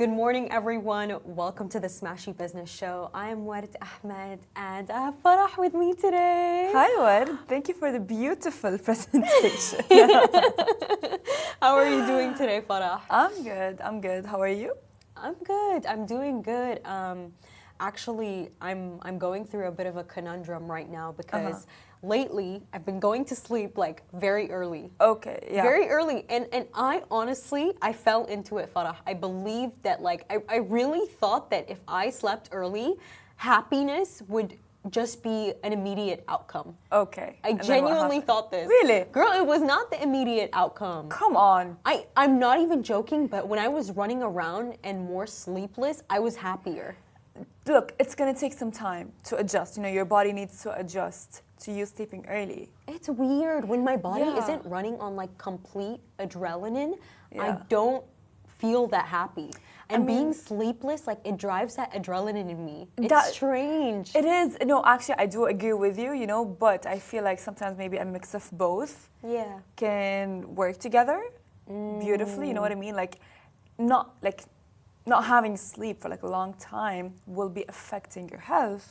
Good morning, everyone. Welcome to the Smashi Business Show. I am Ward Ahmed, and I have Farah with me today. Hi, Ward. Thank you for the beautiful presentation. How are you doing today, Farah? I'm good. How are you? I'm good. I'm doing good. Actually, I'm going through a bit of a conundrum right now because lately I've been going to sleep like very early. Okay, yeah. Very early. And I honestly, I fell into it, Farah. I believed that I really thought that if I slept early, happiness would just be an immediate outcome. Okay. I genuinely thought this. Really? Girl, it was not the immediate outcome. Come on. I'm not even joking, but when I was running around and more sleepless, I was happier. Look, it's going to take some time to adjust. You know, your body needs to adjust to you sleeping early. It's weird. When my body Yeah. isn't running on like complete adrenaline, I Yeah. don't feel that happy. And I mean- being sleepless, like it drives that adrenaline in me. It's That- strange. It is. No, actually, I do agree with you, you know, but I feel like sometimes maybe a mix of both Yeah. can work together beautifully. You know what I mean? Not having sleep for like a long time will be affecting your health,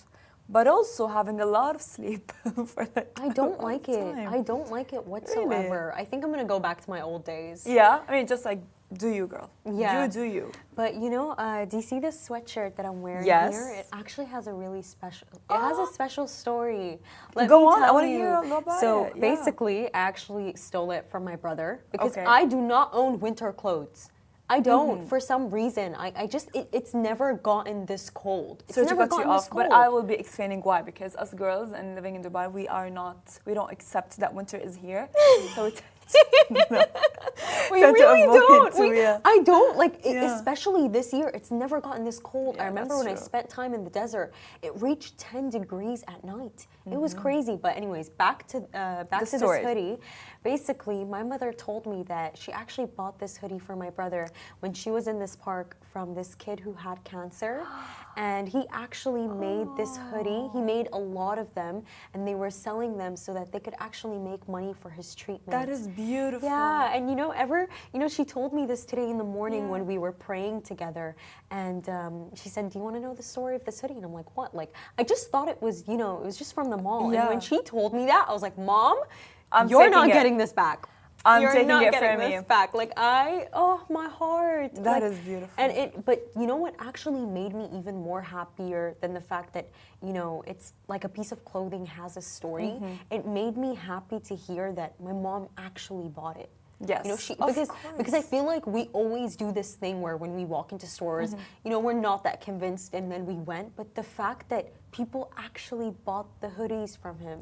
but also having a lot of sleep for like I don't a long like it. time. I don't like it whatsoever. I think I'm gonna go back to my old days. Yeah, I mean, just like, do you, girl? Yeah. Do you? But you know, do you see this sweatshirt that I'm wearing Yes. here? It actually has a really special. It has a special story. Let Go me on, I tell wanna you. hear all about So it, yeah. basically, I actually stole it from my brother because Okay. I do not own winter clothes. I don't. Mm-hmm. For some reason, I just it's never gotten this cold. It's So to never cut you gotten this off, but cold. I will be explaining why. Because us girls and living in Dubai, we don't accept that winter is here. So it's We try to really avoid don't. to, yeah. I don't like, Yeah. especially this year. It's never gotten this cold. I Yeah, remember that's when I true. spent time in the desert, it reached 10 degrees at night. It was Mm-hmm. crazy. But anyways, back to this story. hoodie. Basically, my mother told me that she actually bought this hoodie for my brother when she was in this park from this kid who had cancer, and he actually made this hoodie. He made a lot of them, and they were selling them so that they could actually make money for his treatment. that is beautiful. Yeah, and she told me this today in the morning when we were praying together, and she said, "Do you want to know the story of this hoodie?" And I'm like, "What?" Like, I just thought it was, it was just from the mall. Yeah. And when she told me that, I was like, "Mom, I'm you're taking not it. getting this back. I'm You're taking not it getting from this you." back." Like my heart. That Like, is beautiful. but you know what actually made me even more happier than the fact that, it's like a piece of clothing has a story. Mm-hmm. It made me happy to hear that my mom actually bought it. Yes, Because I feel like we always do this thing where when we walk into stores, we're not that convinced and then we went. But the fact that people actually bought the hoodies from him,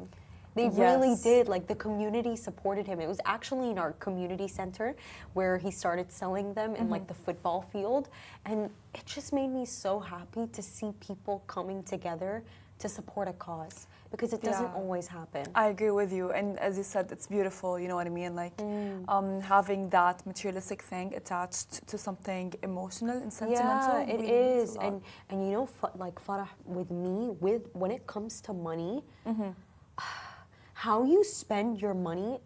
they really Yes. did. Like the community supported him. It was actually in our community center where he started selling them in like the football field, and it just made me so happy to see people coming together to support a cause because it doesn't Yeah. always happen. I agree with you, and as you said, it's beautiful. You know what I mean? Like having that materialistic thing attached to something emotional and sentimental. Yeah, it really means is, a lot. and like Farah, with me, when it comes to money, how you spend your money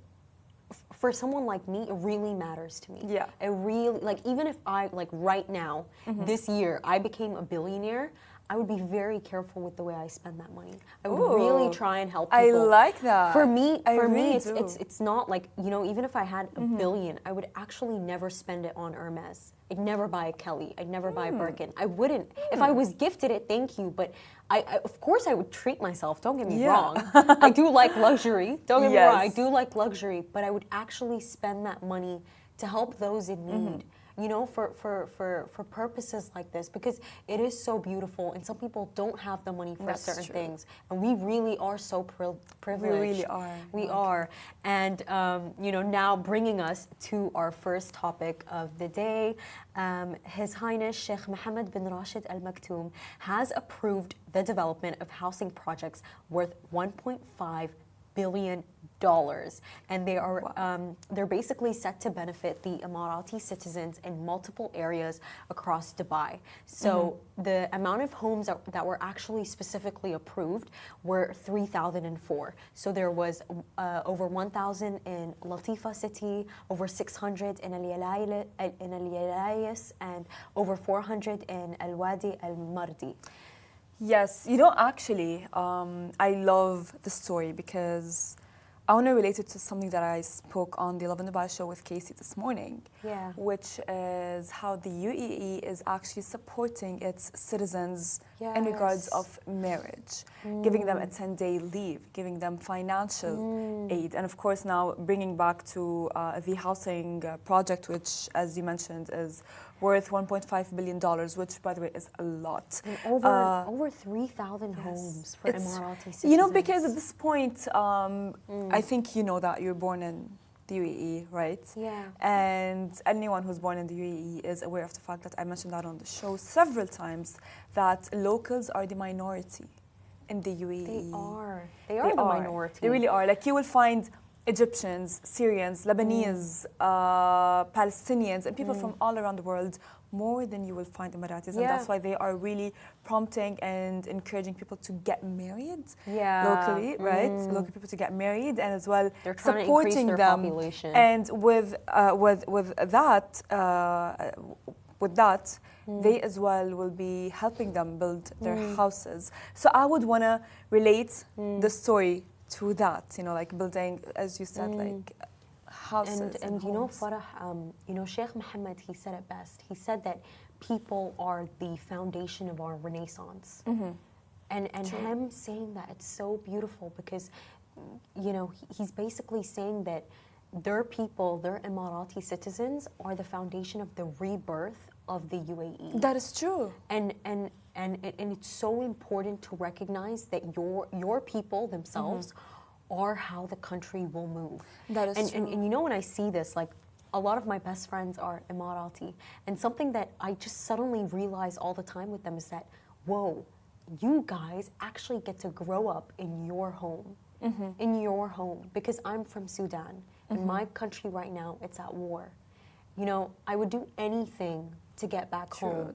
for someone like me, it really matters to me. Yeah. It really, like, even if I, like, right now, this year, I became a billionaire, I would be very careful with the way I spend that money. I would really Ooh. try and help I people. like that. For me, I really do. it's not like, even if I had a billion, I would actually never spend it on Hermes. I'd never buy a Kelly. I'd never buy a Birkin. I wouldn't. If I was gifted it, thank you. But I of course, I would treat myself. Don't get me Yeah. wrong. I do like luxury. Don't get me wrong. I Yes. do like luxury. But I would actually spend that money to help those in need. For purposes like this, because it is so beautiful, and some people don't have the money for That's certain true. things, and we really are so privileged. really are. We are, and now bringing us to our first topic of the day, His Highness Sheikh Mohammed bin Rashid Al Maktoum has approved the development of housing projects worth $1.5 billion and they are they're basically set to benefit the Emirati citizens in multiple areas across Dubai. So the amount of homes that were actually specifically approved were 3,004. So there was over 1,000 in Latifa City, over 600 in Al Yalayis, and over 400 in Al Wadi Al Mardi. Yes, actually, I love the story because I want to relate it to something that I spoke on the Love in Dubai show with Casey this morning, which is how the UAE is actually supporting its citizens in regards of marriage, giving them a 10-day leave, giving them financial aid, and of course now bringing back to the housing project, which, as you mentioned, is worth $1.5 billion, which, by the way, is a lot. And over 3,000 homes for Emirati citizens. Because at this point, I think you know that you're born in the UAE, right? Yeah. And anyone who's born in the UAE is aware of the fact that I mentioned that on the show several times, that locals are the minority in the UAE. They are. They are the minority. They really are. Like, you will find Egyptians, Syrians, Lebanese, Palestinians, and people from all around the world more than you will find Emiratis. And that's why they are really prompting and encouraging people to get married locally, right? Local people to get married, and as well they're trying supporting to increase their them. Population. And with that, they as well will be helping them build their houses. So I would want to relate the story to that, like building, as you said, like houses and Farah, Sheikh Mohammed, he said it best. He said that people are the foundation of our Renaissance. And him saying that, it's so beautiful because, he's basically saying that their people, their Emirati citizens, are the foundation of the rebirth of the UAE. That is true. And it's so important to recognize that your people themselves are how the country will move. That is true. And when I see this, like, a lot of my best friends are Emirati, and something that I just suddenly realize all the time with them is that, whoa, you guys actually get to grow up in your home. In your home, because I'm from Sudan, and my country right now, it's at war. I would do anything to get back home.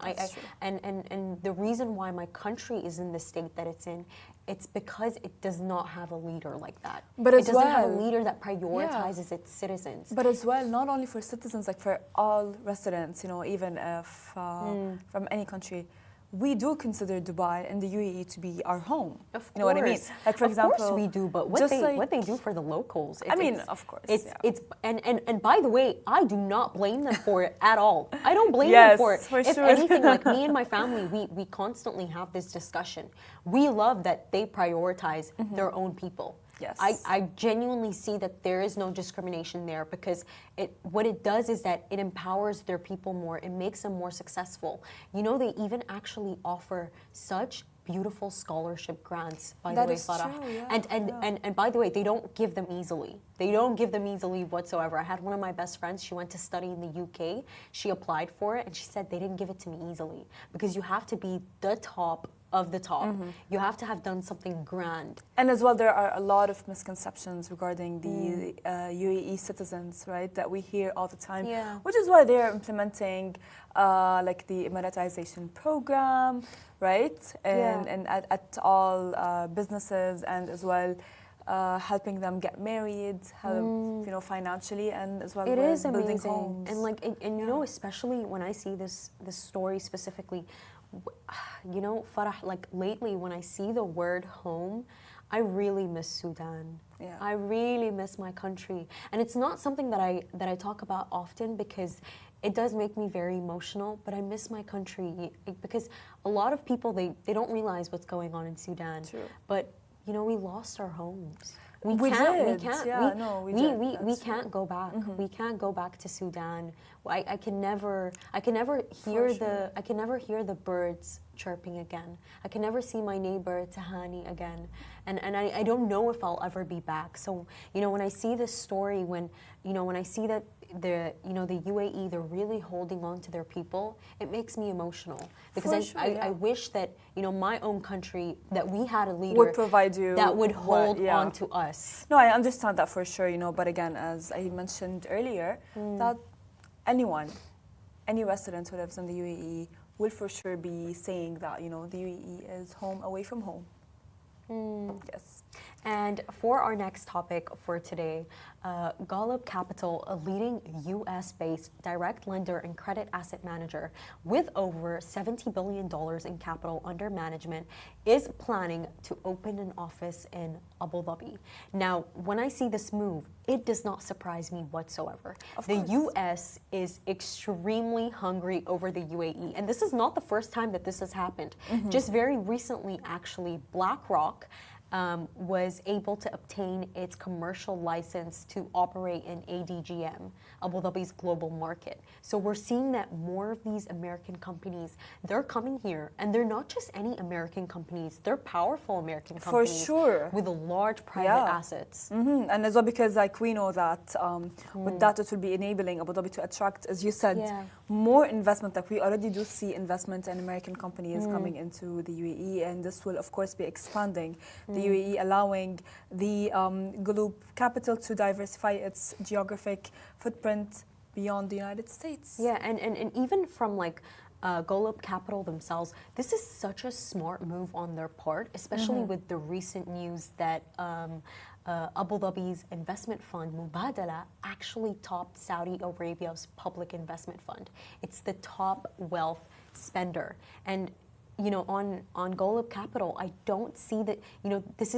And the reason why my country is in the state that it's in, it's because it does not have a leader like that. But it doesn't have a leader that prioritizes its citizens. But as well, not only for citizens, like for all residents, even if from any country, we do consider Dubai and the UAE to be our home. Of course. You know what I mean? Like, for example, of course we do, but what they do for the locals, of course. It's and by the way, I do not blame them for it at all. I don't blame them for it. For if anything, like me and my family, we constantly have this discussion. We love that they prioritize their own people. Yes. I genuinely see that there is no discrimination there, because what it does is that it empowers their people more. It makes them more successful. They even actually offer such beautiful scholarship grants, by the way, Farah. And by the way, they don't give them easily. They don't give them easily whatsoever. I had one of my best friends, she went to study in the UK. She applied for it, and she said they didn't give it to me easily, because you have to be the top of the top. You have to have done something grand. And as well, there are a lot of misconceptions regarding the UAE citizens, right, that we hear all the time, which is why they're implementing like the Emiratization program, right, and at all businesses, and as well helping them get married, help financially, and as well it is building amazing. homes. And especially when I see this story specifically, Farah, like lately when I see the word home, I really miss Sudan. I really miss my country. And it's not something that I talk about often, because it does make me very emotional, but I miss my country, because a lot of people, they don't realize what's going on in Sudan. True. But we lost our homes. We can't go back. We can't go back to Sudan. I can never hear the birds chirping again. I can never see my neighbor Tahani again. And I don't know if I'll ever be back. So, when I see this story, when I see that the UAE, they're really holding on to their people, it makes me emotional. Because I wish that, my own country, that we had a leader would provide you that would hold on to us. No, I understand that for sure, but again, as I mentioned earlier, that any resident who lives in the UAE will for sure be saying that, the UAE is home away from home. Yes. And for our next topic for today, Golub Capital, a leading U.S.-based direct lender and credit asset manager with over $70 billion in capital under management, is planning to open an office in Abu Dhabi. Now, when I see this move, it does not surprise me whatsoever. The U.S. is extremely hungry over the UAE, and this is not the first time that this has happened. Just very recently, actually, BlackRock was able to obtain its commercial license to operate in ADGM, Abu Dhabi's global market. So we're seeing that more of these American companies, they're coming here, and they're not just any American companies, they're powerful American companies. For sure. With large private assets. And as well, because we know that with that it will be enabling Abu Dhabi to attract, as you said, more investment. We already do see investment in American companies coming into the UAE, and this will of course be expanding the UAE, allowing the Golub capital to diversify its geographic footprint beyond the United States. Yeah, and even from Golub Capital themselves, this is such a smart move on their part, especially with the recent news that Abu Dhabi's investment fund, Mubadala, actually topped Saudi Arabia's public investment fund. It's the top wealth spender. And on Golub Capital, I don't see that, this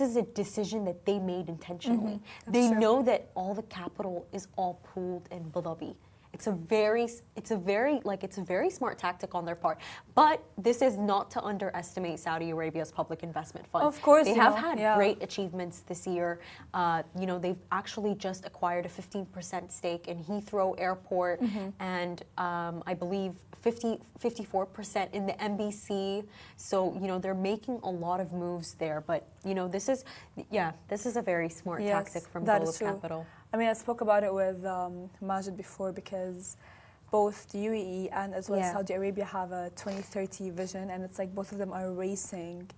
is a decision that they made intentionally. They know that all the capital is all pooled in Abu Dhabi. It's a very smart tactic on their part. But this is not to underestimate Saudi Arabia's public investment fund. Of course, they have had great achievements this year. They've actually just acquired a 15% stake in Heathrow Airport, and I believe 54% in the MBC. So they're making a lot of moves there. But this is a very smart tactic from Golub Capital. I spoke about it with Majid before, because both the UAE and as well as Saudi Arabia have a 2030 vision, and it's both of them are racing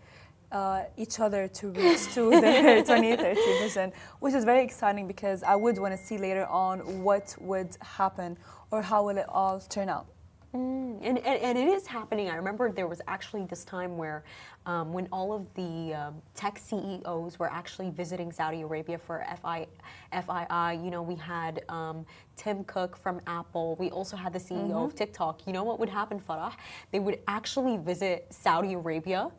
each other to reach to their 2030 vision, which is very exciting, because I would want to see later on what would happen or how will it all turn out. And it is happening. I remember there was actually this time where when all of the tech CEOs were actually visiting Saudi Arabia for FII, we had Tim Cook from Apple. We also had the CEO of TikTok. You know what would happen, Farah? They would actually visit Saudi Arabia,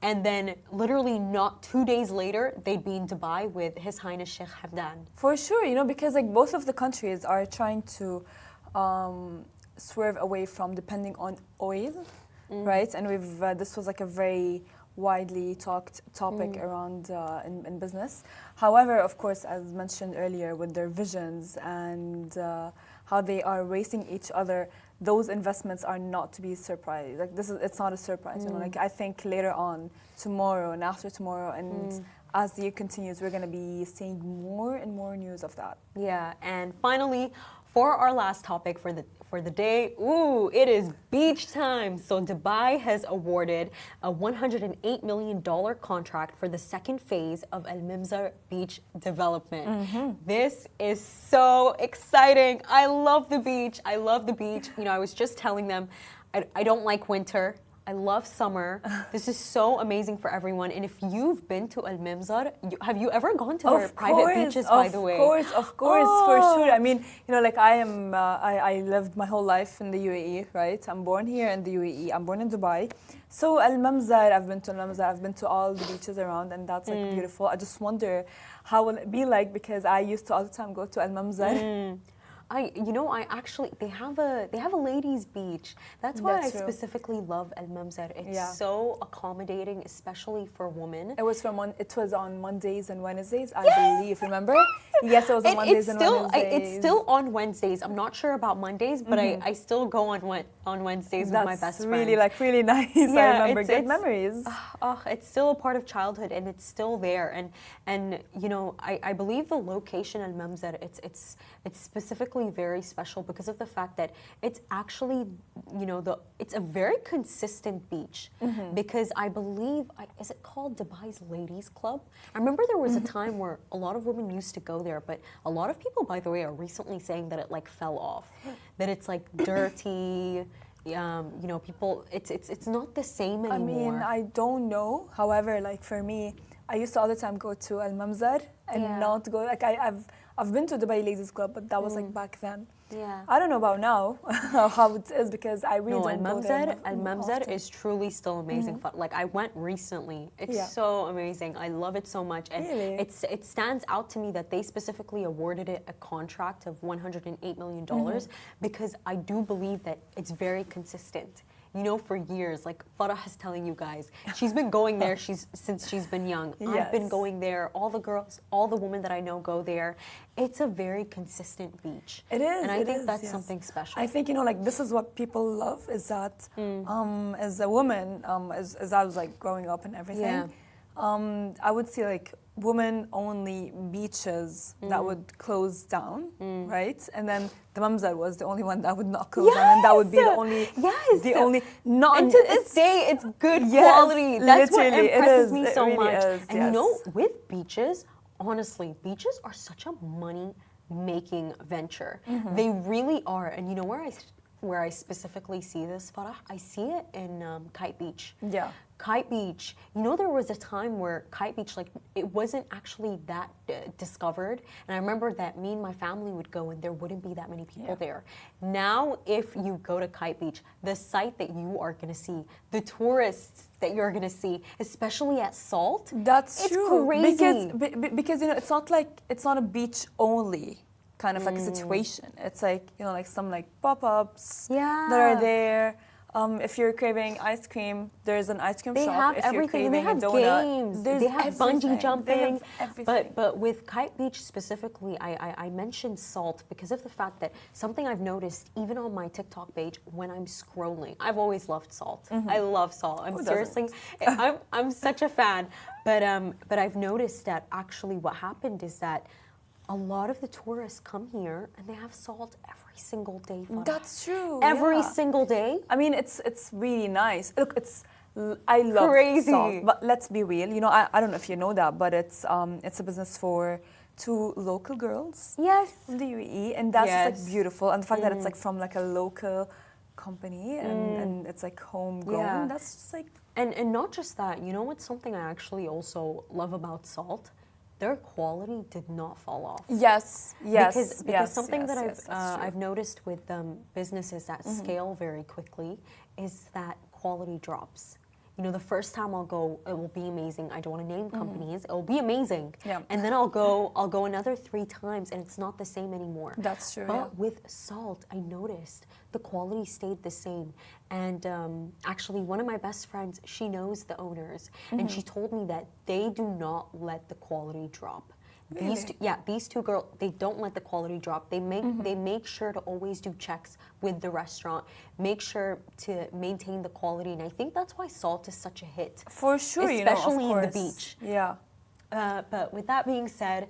and then literally not 2 days later, they'd be in Dubai with His Highness Sheikh Hamdan. For sure, because both of the countries are trying to swerve away from depending on oil, right? And this was a very widely talked topic around in business. However, of course, as mentioned earlier, with their visions and how they are racing each other, those investments are not to be surprised. It's not a surprise. I think later on, tomorrow and after tomorrow, and as the year continues, we're going to be seeing more and more news of that. Yeah, and finally, for our last topic for the day, it is beach time. So Dubai has awarded a $108 million contract for the second phase of Mamzar beach development. This is so exciting. I love the beach. I was just telling them, I don't like winter. I love summer. This is so amazing for everyone. And if you've been to Al Mamzar, have you ever gone to their private beaches, by the way? Of course, for sure. I lived my whole life in the UAE, right? I'm born here in the UAE. I'm born in Dubai. So Al Mamzar, I've been to Al Mamzar. I've been to all the beaches around, and that's beautiful. I just wonder how will it be like, because I used to all the time go to Al Mamzar. I actually they have a ladies' beach. That's why I true. specifically love Al Mamzar. It's so accommodating, especially for women. It was on Mondays and Wednesdays, I Yes! believe. Remember? Yes, it was on Mondays and Wednesdays. It's still on Wednesdays. I'm not sure about Mondays, but I still go on Wednesdays with my best friends. That's really nice. I remember good memories. It's still a part of childhood, and it's still there. And I believe the location Al Mamzar, it's specifically very special because of the fact that it's actually, it's a very consistent beach. Because I believe, is it called Dubai's Ladies Club? I remember there was a time where a lot of women used to go there, but a lot of people, by the way, are recently saying that it like fell off, that it's like dirty. People, it's not the same anymore. I mean, I don't know. However, like for me, I used to all the time go to Al Mamzar and not go. Like I've been to Dubai Ladies Club, but that was like back then. Yeah. I don't know about now how it is because I really don't go there. Al Mamzar is truly still amazing fun. Like I went recently. It's so amazing. I love it so much. And Really? it stands out to me that they specifically awarded it a contract of $108 million because I do believe that it's very consistent. For years, like Farah is telling you guys, she's been going there since she's been young. Yes. I've been going there. All the girls, all the women that I know go there. It's a very consistent beach. It is. And I think that's something special. I think, like this is what people love is that as a woman, as I was like growing up and everything, I would see like women-only beaches that would close down, right? And then the Mamzar was the only one that would not close down, and that would be the only, And to this day, it's good quality. That's what impresses me so much. And with beaches, honestly, beaches are such a money-making venture. They really are. And where I specifically see this, Farah, I see it in Kite Beach. Yeah. Kite Beach, there was a time where Kite Beach, like, it wasn't actually that discovered. And I remember that me and my family would go and there wouldn't be that many people there. Now, if you go to Kite Beach, the sight that you are going to see, the tourists that you're going to see, especially at Salt, it's true. Crazy. Because it's not a beach only kind of like a situation. It's like, like some like pop-ups that are there. If you're craving ice cream, there's an ice cream shop. They have if everything. You're They have games. They have bungee jumping. But with Kite Beach specifically, I mentioned Salt because of the fact that something I've noticed even on my TikTok page when I'm scrolling. I've always loved Salt. I love Salt. I'm such a fan. But I've noticed that actually what happened is that a lot of the tourists come here and they have Salt every single day. That's true. Every single day. I mean, it's really nice. Look, I love Salt, but let's be real. I don't know if you know that, but it's a business for 2 local girls. Yes. From the UAE, and that's just like beautiful. And the fact that it's like from like a local company and it's like homegrown. That's just like. And not just that. What's something I actually also love about Salt? Their quality did not fall off. Yes. Because something that I've noticed with businesses that scale very quickly is that quality drops. The first time I'll go, it will be amazing. I don't want to name companies. It will be amazing. Yeah. And then I'll go another 3 times, and it's not the same anymore. That's true. But with Salt, I noticed the quality stayed the same. And actually, one of my best friends, she knows the owners, and she told me that they do not let the quality drop. Really? These 2 girls, they don't let the quality drop. They make sure to always do checks with the restaurant, make sure to maintain the quality, and I think that's why Salt is such a hit. For sure, especially of course. in the beach. Yeah. But with that being said,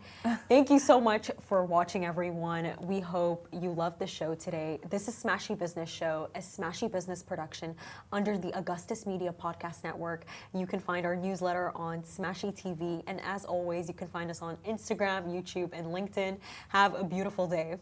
thank you so much for watching, everyone. We hope you loved the show today. This is Smashi Business Show, a Smashi Business production under the Augustus Media Podcast Network. You can find our newsletter on Smashi TV. And as always, you can find us on Instagram, YouTube, and LinkedIn. Have a beautiful day.